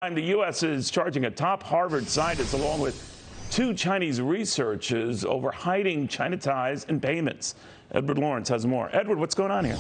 The U.S. is charging a top Harvard scientist along with two Chinese researchers over hiding China ties and payments. Edward Lawrence has more. Edward, what's going on here?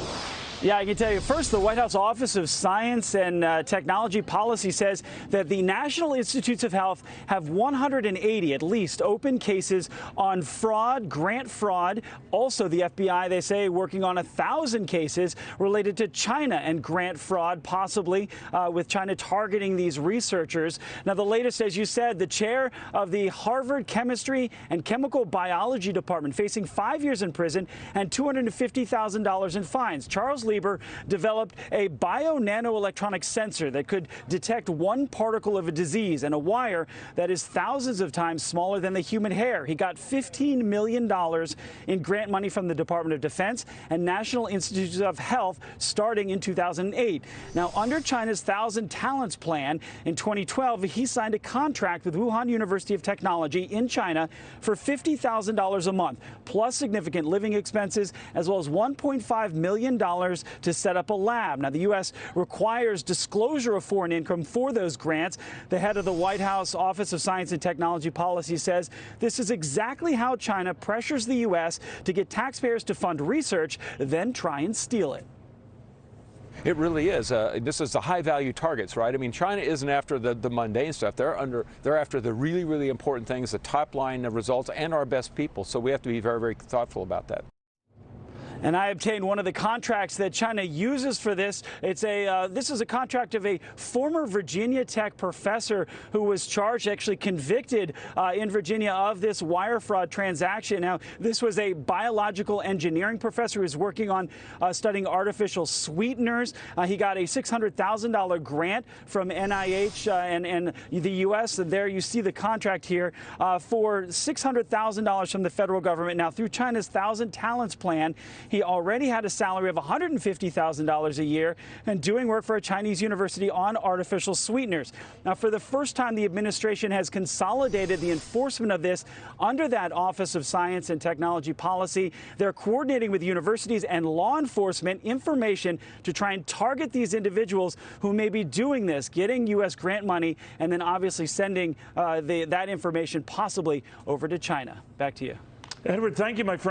Yeah, I can tell you. First, the White House Office of Science and Technology Policy says that the National Institutes of Health have 180 at least open cases on fraud, grant fraud. Also, the FBI, they say, working on 1,000 cases related to China and grant fraud, possibly with China targeting these researchers. Now, the latest, as you said, the chair of the Harvard Chemistry and Chemical Biology Department facing 5 years in prison and $250,000 in fines. Charles Lieber developed a bio-nanoelectronic sensor that could detect one particle of a disease and a wire that is thousands of times smaller than the human hair. He got $15 million in grant money from the Department of Defense and National Institutes of Health starting in 2008. Now, under China's 1,000 Talents Plan in 2012, he signed a contract with Wuhan University of Technology in China for $50,000 a month, plus significant living expenses, as well as $1.5 million to set up a lab. Now, the U.S. requires disclosure of foreign income for those grants. The head of the White House Office of Science and Technology Policy says this is exactly how China pressures the U.S. to get taxpayers to fund research, then try and steal it. It really is. This is the high-value targets, right? I mean, China isn't after the mundane stuff. They're after the really, really important things, the top-line results, and our best people. So we have to be very, very thoughtful about that. And I obtained one of the contracts that China uses for this. This is a contract of a former Virginia Tech professor who was charged, actually convicted in Virginia of this wire fraud transaction. Now, this was a biological engineering professor who was working on studying artificial sweeteners. He got a $600,000 grant from NIH and the U.S. And there you see the contract here for $600,000 from the federal government. Now, through China's 1,000 Talents Plan, he already had a salary of $150,000 a year and doing work for a Chinese university on artificial sweeteners. Now, for the first time, the administration has consolidated the enforcement of this under that Office of Science and Technology Policy. They're coordinating with universities and law enforcement information to try and target these individuals who may be doing this, getting U.S. grant money, and then obviously sending that information possibly over to China. Back to you. Edward, thank you, my friend.